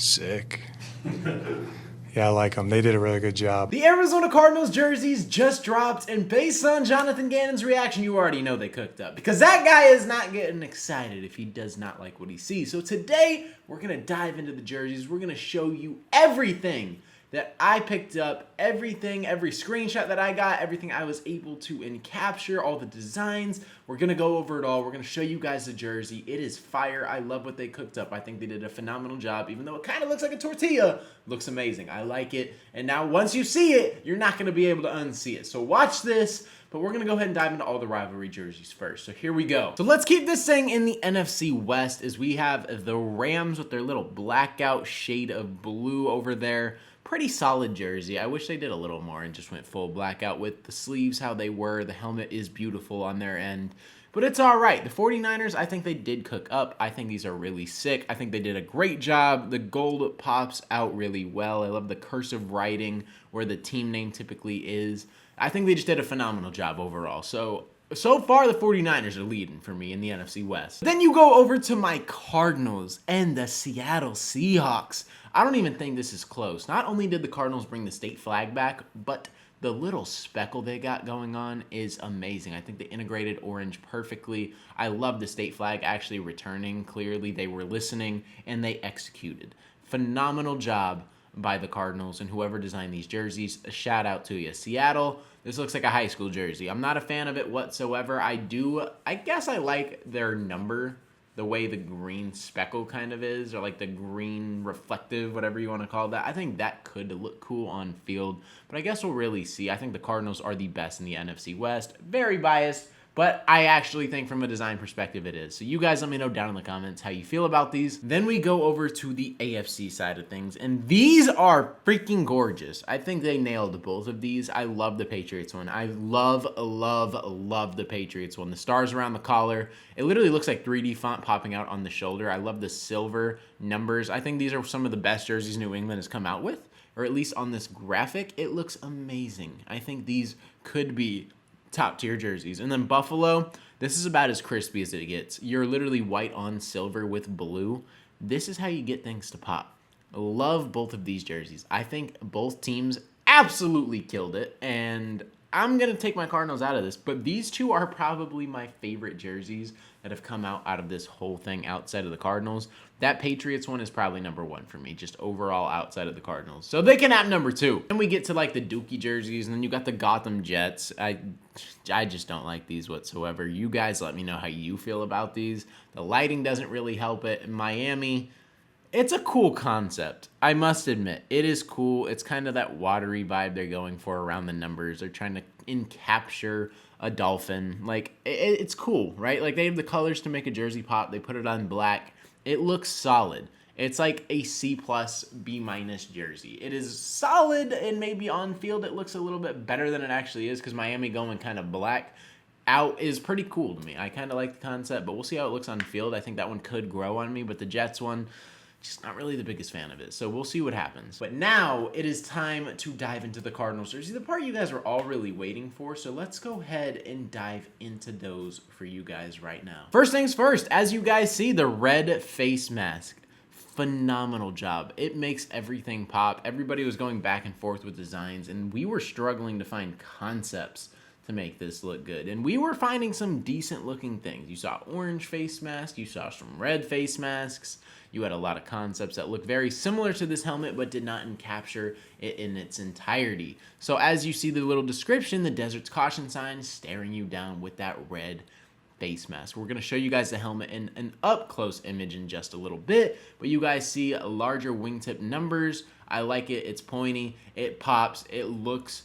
Sick. Yeah, I like them. They did a really good job. The Arizona Cardinals jerseys just dropped, and based on Jonathan Gannon's reaction, you already know they cooked up. Because that guy is not getting excited if he does not like what he sees. So today, we're going to dive into the jerseys. We're going to show you everything that I picked up, everything, every screenshot that I got, everything I was able to capture, all the designs. We're going to go over it all. We're going to show you guys the jersey. It is fire. I love what they cooked up. I think they did a phenomenal job. Even though it kind of looks like a tortilla, looks amazing. I like it. And now once you see it, you're not going to be able to unsee it. So watch this. But we're going to go ahead and dive into all the rivalry jerseys first. So here we go. So let's keep this thing in the NFC West as we have the Rams with their little blackout shade of blue over there. Pretty solid jersey. I wish they did a little more and just went full blackout with the sleeves how they were. The helmet is beautiful on their end. But it's all right. The 49ers, I think they did cook up. I think these are really sick. I think they did a great job. The gold pops out really well. I love the cursive writing where the team name typically is. I think they just did a phenomenal job overall. So far, the 49ers are leading for me in the NFC West. Then you go over to my Cardinals and the Seattle Seahawks. I don't even think this is close. Not only did the Cardinals bring the state flag back, but the little speckle they got going on is amazing. I think they integrated orange perfectly. I love the state flag actually returning. Clearly, they were listening, and they executed. Phenomenal job by the Cardinals and whoever designed these jerseys. A shout out to you. Seattle, this looks like a high school jersey. I'm not a fan of it whatsoever. I guess I like their number, the way the green speckle kind of is, or like the green reflective, whatever you want to call that. I think that could look cool on field, but I guess we'll really see. I think the Cardinals are the best in the NFC West. Very biased, but I actually think from a design perspective it is. So you guys let me know down in the comments how you feel about these. Then we go over to the AFC side of things, and these are freaking gorgeous. I think they nailed both of these. I love the Patriots one. I love the Patriots one. The stars around the collar. It literally looks like 3D font popping out on the shoulder. I love the silver numbers. I think these are some of the best jerseys New England has come out with, or at least on this graphic. It looks amazing. I think these could be top tier jerseys. And then Buffalo, this is about as crispy as it gets. You're literally white on silver with blue. This is how you get things to pop. Love both of these jerseys. I think both teams absolutely killed it, and I'm going to take my Cardinals out of this, but these two are probably my favorite jerseys that have come out of this whole thing outside of the Cardinals. That Patriots one is probably number one for me, just overall outside of the Cardinals. So they can have number two. Then we get to like the Dookie jerseys, and then you got the Gotham Jets. I just don't like these whatsoever. You guys let me know how you feel about these. The lighting doesn't really help it. In Miami, it's a cool concept. I must admit, it is cool. It's kind of that watery vibe they're going for around the numbers. They're trying to capture a dolphin. Like, it's cool, right? Like, they have the colors to make a jersey pop. They put it on black. It looks solid. It's like a C+, B- jersey. It is solid, and maybe on field it looks a little bit better than it actually is, because Miami going kind of black out is pretty cool to me. I kind of like the concept, but we'll see how it looks on field. I think that one could grow on me, but the Jets one, just not really the biggest fan of it. So we'll see what happens. But now it is time to dive into the Cardinals jersey, the part you guys were all really waiting for. So let's go ahead and dive into those for you guys right now. First things first, as you guys see, the red face mask. Phenomenal job. It makes everything pop. Everybody was going back and forth with designs, and we were struggling to find concepts to make this look good. And we were finding some decent looking things. You saw orange face mask, you saw some red face masks. You had a lot of concepts that look very similar to this helmet, but did not capture it in its entirety. So as you see the little description, the Desert's Caution sign staring you down with that red face mask. We're going to show you guys the helmet in an up-close image in just a little bit, but you guys see larger wingtip numbers. I like it. It's pointy. It pops. It looks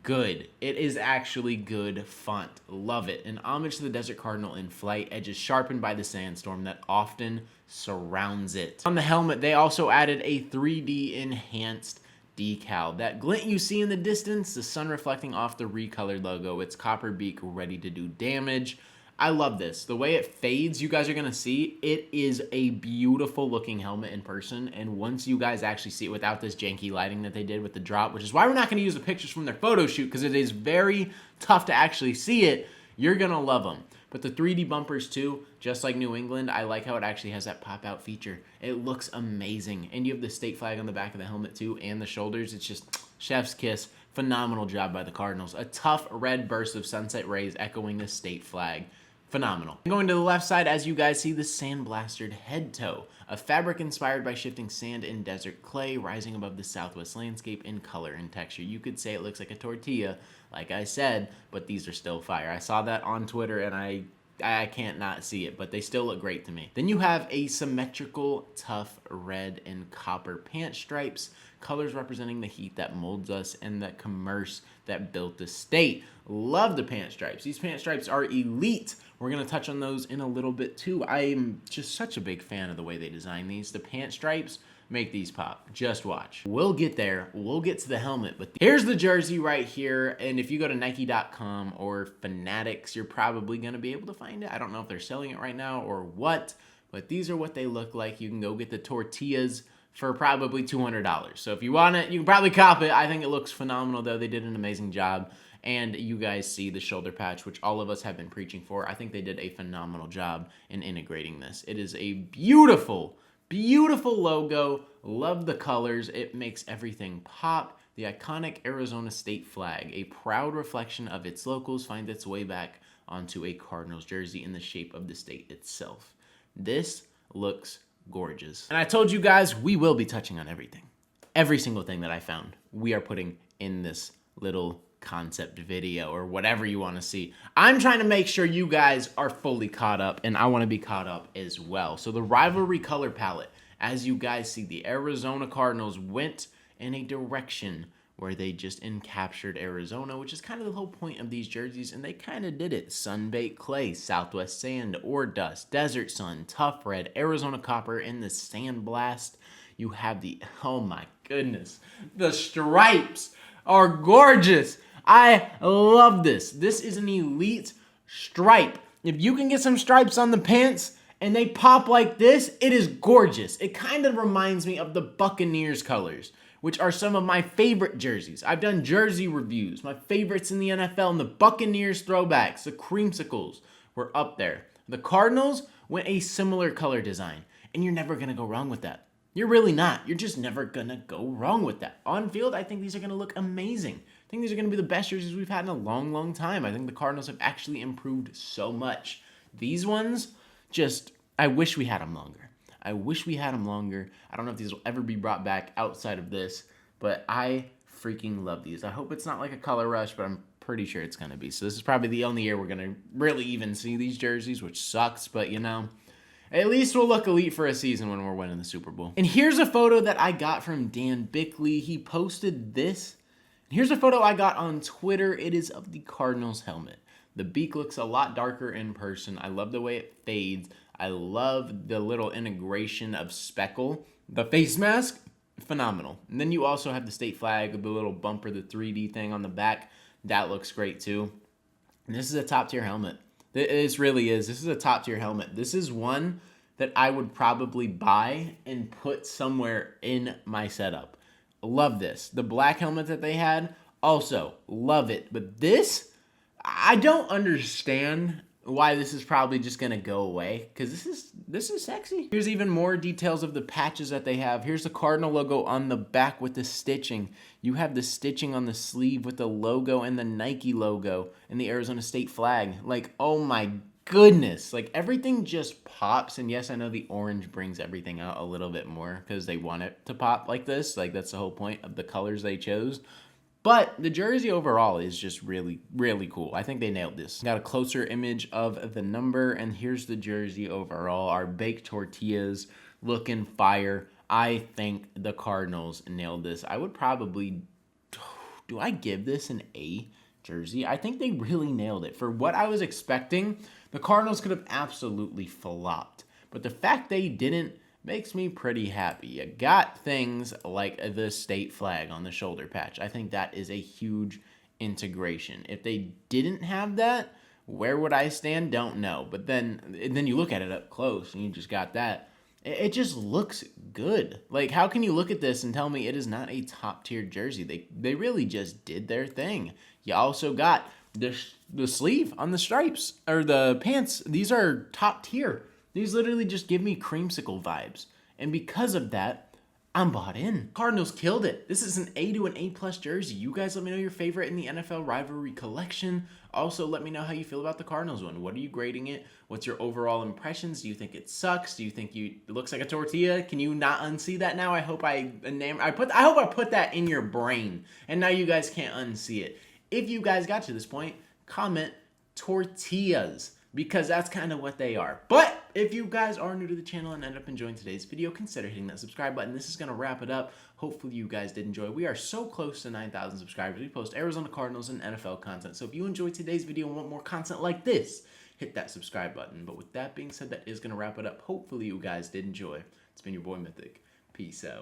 good. It is actually good font. Love it. An homage to the Desert Cardinal in flight, edges sharpened by the sandstorm that often surrounds it. On the helmet, they also added a 3D enhanced decal. That glint you see in the distance, the sun reflecting off the recolored logo. It's copper beak ready to do damage. I love this. The way it fades, you guys are going to see, it is a beautiful looking helmet in person. And once you guys actually see it without this janky lighting that they did with the drop, which is why we're not going to use the pictures from their photo shoot, because it is very tough to actually see it, you're going to love them. But the 3D bumpers too, just like New England, I like how it actually has that pop-out feature. It looks amazing. And you have the state flag on the back of the helmet too, and the shoulders. It's just chef's kiss. Phenomenal job by the Cardinals. A tough red burst of sunset rays echoing the state flag. Phenomenal. Going to the left side, as you guys see, the sandblasted head toe, a fabric inspired by shifting sand and desert clay rising above the southwest landscape in color and texture. You could say it looks like a tortilla, like I said, but these are still fire. I saw that on Twitter and I can't not see it, but they still look great to me. Then you have a symmetrical, tough red and copper pant stripes, colors representing the heat that molds us and the commerce that built the state. Love the pant stripes. These pant stripes are elite. We're going to touch on those in a little bit too. I'm just such a big fan of the way they design these. The pant stripes make these pop. Just watch. We'll get there. We'll get to the helmet, but here's the jersey right here. And if you go to Nike.com or Fanatics, you're probably going to be able to find it. I don't know if they're selling it right now or what, but these are what they look like. You can go get the tortillas for probably $200. So if you want it, you can probably cop it. I think it looks phenomenal though. They did an amazing job. And you guys see the shoulder patch, which all of us have been preaching for. I think they did a phenomenal job in integrating this. It is a beautiful, beautiful logo. Love the colors. It makes everything pop. The iconic Arizona state flag, a proud reflection of its locals, finds its way back onto a Cardinals jersey in the shape of the state itself. This looks gorgeous. And I told you guys we will be touching on everything. Every single thing that I found, we are putting in this little concept video or whatever you want to see. I'm trying to make sure you guys are fully caught up, and I want to be caught up as well. So the rivalry color palette, as you guys see, the Arizona Cardinals went in a direction where they just encaptured Arizona, which is kind of the whole point of these jerseys, and they kind of did it. Sun-baked clay, southwest sand or dust, desert sun, tough red, Arizona copper, and the sandblast. You have the, oh my goodness, the stripes are gorgeous. I love this. This is an elite stripe. If you can get some stripes on the pants and they pop like this, it is gorgeous. It kind of reminds me of the Buccaneers colors, which are some of my favorite jerseys. I've done jersey reviews. My favorites in the NFL, and the Buccaneers throwbacks, the creamsicles were up there. The Cardinals went a similar color design, and you're never going to go wrong with that. You're really not. You're just never going to go wrong with that. On field, I think these are going to look amazing. I think these are going to be the best jerseys we've had in a long, long time. I think the Cardinals have actually improved so much. These ones, just, I wish we had them longer. I wish we had them longer. I don't know if these will ever be brought back outside of this, but I freaking love these. I hope it's not like a color rush, but I'm pretty sure it's going to be. So this is probably the only year we're going to really even see these jerseys, which sucks, but you know, at least we'll look elite for a season when we're winning the Super Bowl. And here's a photo that I got from Dan Bickley. He posted this. Here's a photo I got on Twitter. It is of the Cardinals helmet. The beak looks a lot darker in person. I love the way it fades. I love the little integration of speckle. The face mask, phenomenal. And then you also have the state flag, the little bumper, the 3D thing on the back. That looks great too. And this is a top tier helmet. This really is. This is a top tier helmet. This is one that I would probably buy and put somewhere in my setup. Love this. The black helmet that they had, also love it. But this, I don't understand why this is probably just gonna go away, because this is sexy. Here's even more details of the patches that they have. Here's the Cardinal logo on the back with the stitching. You have the stitching on the sleeve with the logo and the Nike logo and the Arizona state flag. Like, oh my goodness, like everything just pops. And yes, I know the orange brings everything out a little bit more because they want it to pop like this. Like, that's the whole point of the colors they chose. But the jersey overall is just really, really cool. I think they nailed this. Got a closer image of the number, and here's the jersey overall. Our baked tortillas looking fire. I think the Cardinals nailed this. I would probably, do I give this an A jersey? I think they really nailed it. For what I was expecting, the Cardinals could have absolutely flopped. But the fact they didn't makes me pretty happy. You got things like the state flag on the shoulder patch. I think that is a huge integration. If they didn't have that, where would I stand? Don't know. But then you look at it up close and you just got that. It just looks good. Like, how can you look at this and tell me it is not a top tier jersey? They really just did their thing. You also got the sleeve on the stripes or the pants, these are top tier. These literally just give me creamsicle vibes. And because of that, I'm bought in. Cardinals killed it. This is an A to an A+ jersey. You guys let me know your favorite in the NFL Rivalry collection. Also, let me know how you feel about the Cardinals one. What are you grading it? What's your overall impressions? Do you think it sucks? Do you think it looks like a tortilla? Can you not unsee that now? I hope I put that in your brain, and now you guys can't unsee it. If you guys got to this point, comment tortillas, because that's kind of what they are. But if you guys are new to the channel and end up enjoying today's video, consider hitting that subscribe button. This is going to wrap it up. Hopefully you guys did enjoy. We are so close to 9,000 subscribers. We post Arizona Cardinals and NFL content. So if you enjoyed today's video and want more content like this, hit that subscribe button. But with that being said, that is going to wrap it up. Hopefully you guys did enjoy. It's been your boy Mythic. Peace out.